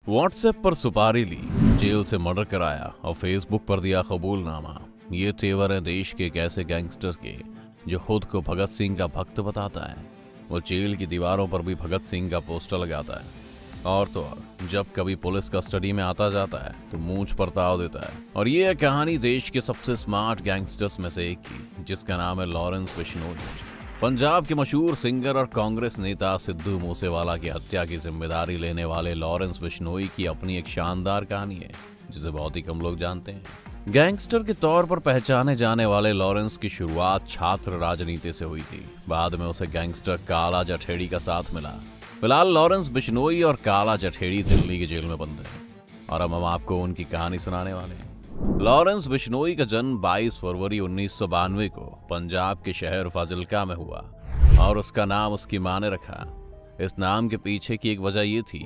WhatsApp पर सुपारी ली, jail से मर्डर कराया और फेसबुक पर दिया कबूलनामा। ये तेवर है देश के एक ऐसे गैंगस्टर के जो खुद को भगत सिंह का भक्त बताता है। वो जेल की दीवारों पर भी भगत सिंह का पोस्टर लगाता है और तो और जब कभी पुलिस कस्टडी में आता जाता है तो मूंछ पर ताव देता है। और ये है कहानी देश के सबसे स्मार्ट गैंगस्टर्स में से एक की, जिसका नाम है लॉरेंस बिश्नोई। पंजाब के मशहूर सिंगर और कांग्रेस नेता सिद्धू मूसेवाला की हत्या की जिम्मेदारी लेने वाले लॉरेंस बिश्नोई की अपनी एक शानदार कहानी है, जिसे बहुत ही कम लोग जानते हैं। गैंगस्टर के तौर पर पहचाने जाने वाले लॉरेंस की शुरुआत छात्र राजनीति से हुई थी। बाद में उसे गैंगस्टर काला जठेड़ी का साथ मिला। फिलहाल लॉरेंस बिश्नोई और काला जठेड़ी दिल्ली की जेल में बंद हैं और अब हम आपको उनकी कहानी सुनाने वाले हैं। लॉरेंस बिश्नोई का जन्म 22 फरवरी 1992 को पंजाब के शहर फाजिल्का में हुआ और उसका नाम उसकी मां ने रखा। इस नाम के पीछे की एक वजह ये थी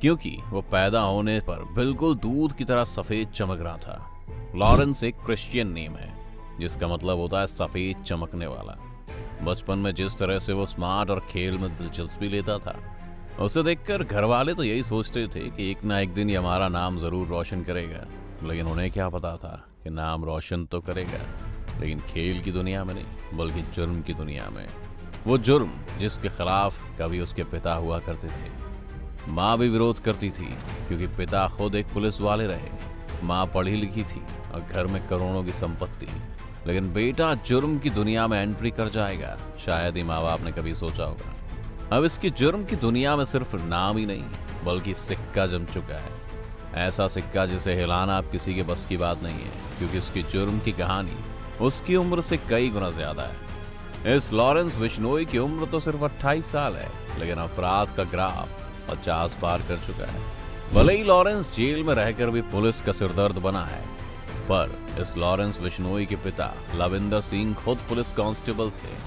क्योंकि वो पैदा होने पर बिल्कुल दूध की तरह सफेद चमक रहा था। लॉरेंस एक क्रिश्चियन नेम है जिसका मतलब होता है सफेद चमकने वाला। बचपन में जिस तरह से वो स्मार्ट और खेल में दिलचस्पी लेता था, उसे देखकर घर वाले तो यही सोचते थे कि एक ना एक दिन ये हमारा नाम जरूर रोशन करेगा। लेकिन उन्हें क्या पता था कि नाम रोशन तो करेगा, लेकिन खेल की दुनिया में नहीं बल्कि जुर्म की दुनिया में। वो जुर्म जिसके खिलाफ कभी उसके पिता हुआ करते थे। माँ भी विरोध करती थी क्योंकि पिता खुद एक पुलिस वाले रहे। माँ पढ़ी लिखी थी और घर में करोड़ों की संपत्ति, लेकिन बेटा जुर्म की दुनिया में एंट्री कर जाएगा, शायद ही माँ बाप ने कभी सोचा होगा। अब इसकी जुर्म की दुनिया में सिर्फ नाम ही नहीं बल्कि सिक्का जम चुका है। ऐसा सिक्का जिसे हिलाना अब किसी के बस की बात नहीं है, क्योंकि उसकी जुर्म की कहानी उसकी उम्र से कई गुना ज्यादा है। इस लॉरेंस बिश्नोई की उम्र तो सिर्फ 28 साल है, लेकिन अपराध का ग्राफ 50 पार कर चुका है। भले ही लॉरेंस जेल में रहकर भी पुलिस का सिरदर्द बना है, पर इस लॉरेंस बिश्नोई के पिता लविंदर सिंह खुद पुलिस कांस्टेबल थे।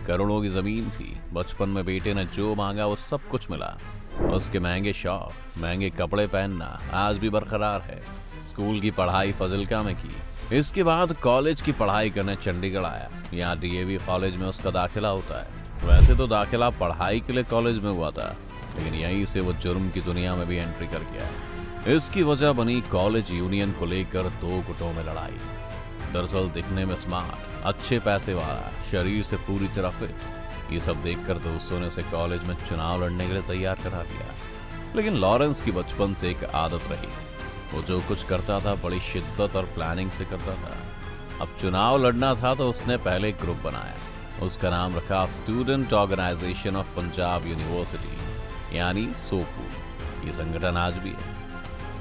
करोड़ों की जमीन थी। बचपन में बेटे ने जो मांगा वो सब कुछ मिला। उसके महंगे शौक, महंगे कपड़े पहनना आज भी बरकरार है। स्कूल की पढ़ाई फाजिल्का में की। इसके बाद कॉलेज की पढ़ाई करने चंडीगढ़ आया। यहाँ डीएवी कॉलेज में उसका दाखिला होता है। वैसे तो दाखिला पढ़ाई के लिए कॉलेज में हुआ था, लेकिन यहीं से वो जुर्म की दुनिया में भी एंट्री कर गया। इसकी वजह बनी कॉलेज यूनियन को लेकर दो गुटों में लड़ाई। दरअसल दिखने में स्मार्ट, अच्छे पैसे वाला, शरीर से पूरी तरह फिट, ये सब देखकर दोस्तों ने उसे कॉलेज में चुनाव लड़ने के लिए तैयार करा दिया। लेकिन लॉरेंस की बचपन से एक आदत रही, वो जो कुछ करता था बड़ी शिद्दत और प्लानिंग से करता था। अब चुनाव लड़ना था तो उसने पहले एक ग्रुप बनाया। उसका नाम रखा student organisation of Punjab university, यानी सोपू। ये संगठन आज भी है।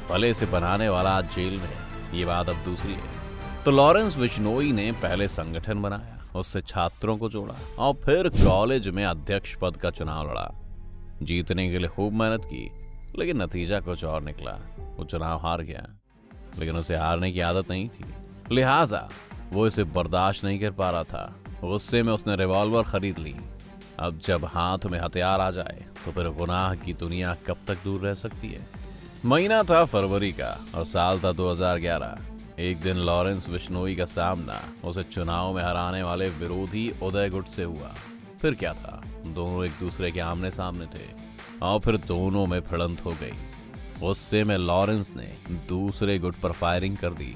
भले इसे बनाने वाला आज जेल में है, ये बात अब दूसरी है। तो लॉरेंस बिश्नोई ने पहले संगठन बनाया, उससे छात्रों को जोड़ा और फिर कॉलेज में अध्यक्ष पद का चुनाव लड़ा। जीतने के लिए खूब मेहनत की, लेकिन नतीजा कुछ और निकला। वो चुनाव हार गया, लेकिन उसे हारने की आदत नहीं थी, लिहाजा वो इसे बर्दाश्त नहीं कर पा रहा था। गुस्से में उसने रिवॉल्वर खरीद ली। अब जब हाथ में हथियार आ जाए तो फिर गुनाह की दुनिया कब तक दूर रह सकती है। महीना था फरवरी का और साल था 2011। एक दिन लॉरेंस बिश्नोई का सामना उसे चुनाव में हराने वाले विरोधी उदय गुट से हुआ। फिर क्या था, दोनों एक दूसरे के आमने सामने थे और फिर दोनों में भिड़ंत हो गई। गुस्से में लॉरेंस ने दूसरे गुट पर फायरिंग कर दी।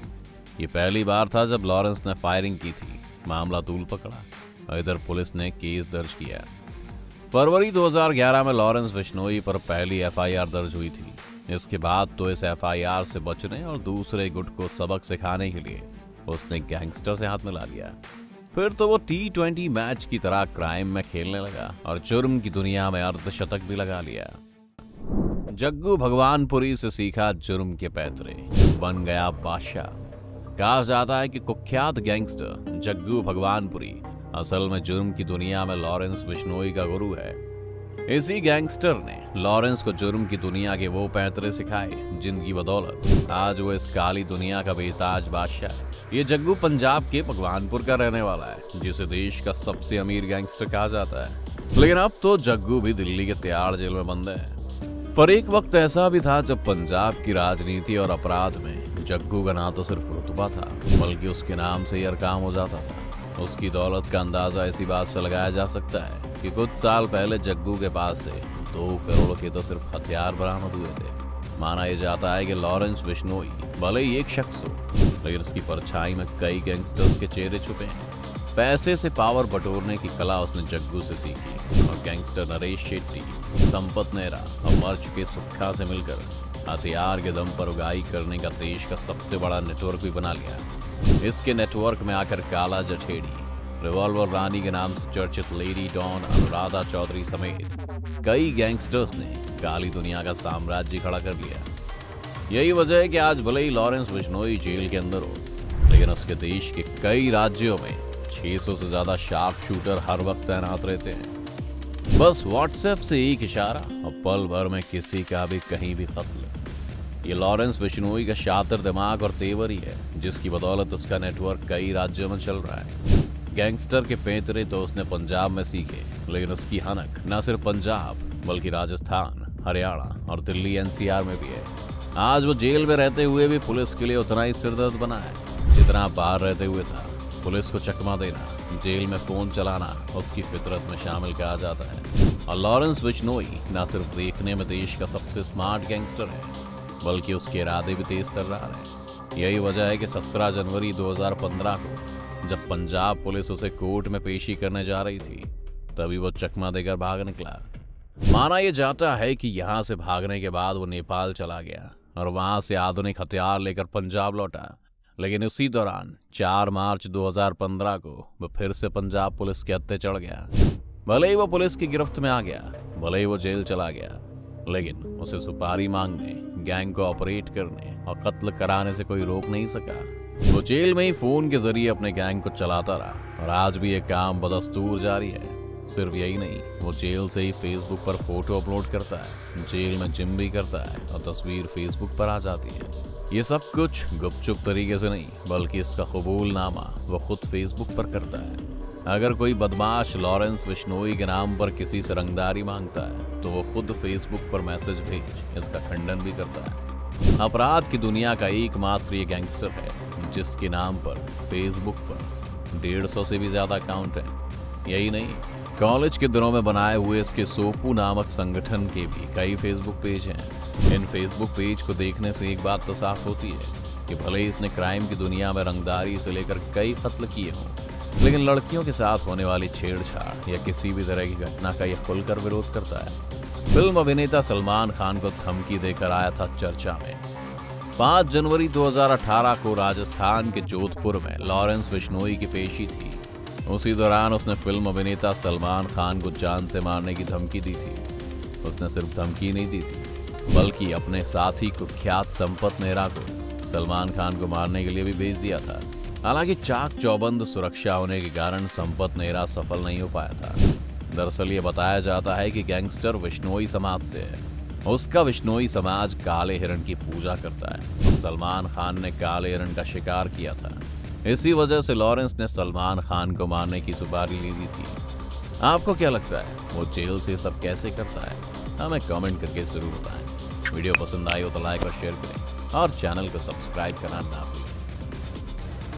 ये पहली बार था जब लॉरेंस ने फायरिंग की थी। मामला तूल पकड़ा और इधर पुलिस ने केस दर्ज किया। फरवरी 2011 में लॉरेंस बिश्नोई पर पहली एफआईआर दर्ज हुई थी। इसके बाद तो इस एफआईआर से बचने और दूसरे गुट को सबक सिखाने के लिए उसने गैंगस्टर से हाथ मिला लिया। फिर तो वो T20 मैच की तरह क्राइम में खेलने लगा और जुर्म की दुनिया में अर्धशतक भी लगा लिया। जग्गू भगवानपुरी से सीखा जुर्म के पैतरे, बन गया बादशाह। कहा जाता है कि कुख्यात गैंगस्टर जग्गू भगवानपुरी असल में जुर्म की दुनिया में लॉरेंस बिश्नोई का गुरु है। इसी गैंगस्टर ने लॉरेंस को जुर्म की दुनिया के वो पैतरे सिखाए जिनकी बदौलत आज वो इस काली दुनिया का बेताज बादशाह है। ये जग्गू पंजाब के भगवानपुर का रहने वाला है, जिसे देश का सबसे अमीर गैंगस्टर कहा जाता है। लेकिन अब तो जग्गू भी दिल्ली के तिहाड़ जेल में बंद है। पर एक वक्त ऐसा भी था जब पंजाब की राजनीति और अपराध में जग्गू का ना तो सिर्फ रुतबा था, बल्कि उसके नाम से ही हर काम हो जाता था। उसकी दौलत का अंदाजा इसी बात से लगाया जा सकता है कि कुछ साल पहले जग्गू के पास से 2 करोड़ के तो सिर्फ हथियार बरामद हुए थे। माना यह जाता है कि लॉरेंस बिश्नोई भले ही एक शख्स हो, लेकिन उसकी परछाई में कई गैंगस्टर्स के चेहरे छुपे हैं। पैसे से पावर बटोरने की कला उसने जग्गू से सीखी और गैंगस्टर नरेश शेट्टी, संपत नेहरा और मर चुके सुक्खा से मिलकर हथियार के दम पर उगाही करने का देश का सबसे बड़ा नेटवर्क भी बना लिया। इसके नेटवर्क में आकर काला जठेड़ी, रिवॉल्वर रानी के नाम से चर्चित लेडी डॉन अनुराधा चौधरी समेत कई गैंगस्टर्स ने काली दुनिया का साम्राज्य खड़ा कर लिया। यही वजह है कि आज भले ही लॉरेंस बिश्नोई जेल के अंदर हो, लेकिन उसके देश के कई राज्यों में 600 से ज्यादा शार्प शूटर हर वक्त तैनात रहते हैं। बस व्हाट्सएप से एक इशारा और पल भर में किसी का भी कहीं भी कत्ल। ये लॉरेंस बिश्नोई का शातिर दिमाग और तेवर ही है, जिसकी बदौलत उसका नेटवर्क कई राज्यों में चल रहा है। गैंगस्टर के पैंतरे तो उसने पंजाब में सीखे, लेकिन उसकी हनक न सिर्फ पंजाब बल्कि राजस्थान, हरियाणा और दिल्ली एनसीआर में भी है। आज वो जेल में रहते हुए भी पुलिस के लिए उतना ही सिरदर्द बना है जितना बाहर रहते हुए था। पुलिस को चकमा देना, जेल में फोन चलाना उसकी फितरत में शामिल कहा जाता है। और लॉरेंस बिश्नोई न सिर्फ देखने में देश का सबसे स्मार्ट गैंगस्टर है, बल्कि उसके इरादे भी तेज तर्रार है। यही वजह है कि 17 जनवरी 2015 को जब पंजाब पुलिस उसे कोर्ट में पेशी करने जा रही थी, तभी वो चकमा देकर भाग निकला। माना यह जाता है कि यहाँ से भागने के बाद वो नेपाल चला गया और वहां से आधुनिक हथियार लेकर पंजाब लौटा। लेकिन उसी दौरान 4 मार्च 2015 को वो फिर से पंजाब पुलिस के हत्थे चढ़ गया। भले ही वो पुलिस की गिरफ्त में आ गया, भले ही वो जेल चला गया, लेकिन उसे सुपारी मांगने, गैंग को ऑपरेट करने और कत्ल कराने से कोई रोक नहीं सका। वो जेल में ही फोन के जरिए अपने गैंग को चलाता रहा और आज भी ये काम बदस्तूर जारी है। सिर्फ यही नहीं, वो जेल से ही फेसबुक पर फोटो अपलोड करता है, जेल में जिम भी करता है और तस्वीर फेसबुक पर आ जाती है। ये सब कुछ गुपचुप तरीके से नहीं, बल्कि इसका कबूलनामा वो खुद फेसबुक पर करता है। अगर कोई बदमाश लॉरेंस बिश्नोई के नाम पर किसी से रंगदारी मांगता है, तो वो खुद फेसबुक पर मैसेज भेज इसका खंडन भी करता है। अपराध की दुनिया का एकमात्र ये गैंगस्टर है जिसके नाम पर फेसबुक पर 150 से भी ज्यादा अकाउंट है। यही नहीं, कॉलेज के दिनों में बनाए हुए इसके सोपू नामक संगठन के भी कई फेसबुक पेज हैं। इन फेसबुक पेज को देखने से एक बात तो साफ होती है कि भले ही इसने क्राइम की दुनिया में रंगदारी से लेकर कई कत्ल किए हों, लेकिन लड़कियों के साथ होने वाली छेड़छाड़ या किसी भी तरह की घटना का यह खुलकर विरोध करता है। फिल्म अभिनेता सलमान खान को धमकी देकर आया था चर्चा में। 5 जनवरी 2018 को राजस्थान के जोधपुर में लॉरेंस बिश्नोई की पेशी थी। उसी दौरान उसने फिल्म अभिनेता सलमान खान को जान से मारने की धमकी दी थी। उसने सिर्फ धमकी नहीं दी थी, बल्कि अपने साथी कुख्यात संपत नेहरा को सलमान खान को मारने के लिए भी भेज दिया था। हालांकि चाक चौबंद सुरक्षा होने के कारण संपत नेहरा सफल नहीं हो पाया था। दरअसल ये बताया जाता है कि गैंगस्टर बिश्नोई समाज से है। उसका बिश्नोई समाज काले हिरण की पूजा करता है। सलमान खान ने काले हिरण का शिकार किया था। इसी वजह से लॉरेंस ने सलमान खान को मारने की सुपारी ली थी। आपको क्या लगता है, वो जेल से सब कैसे करता है? हमें कमेंट करके जरूर बताएं। वीडियो पसंद आई हो तो लाइक और शेयर करें और चैनल को सब्सक्राइब करना ना भूलें।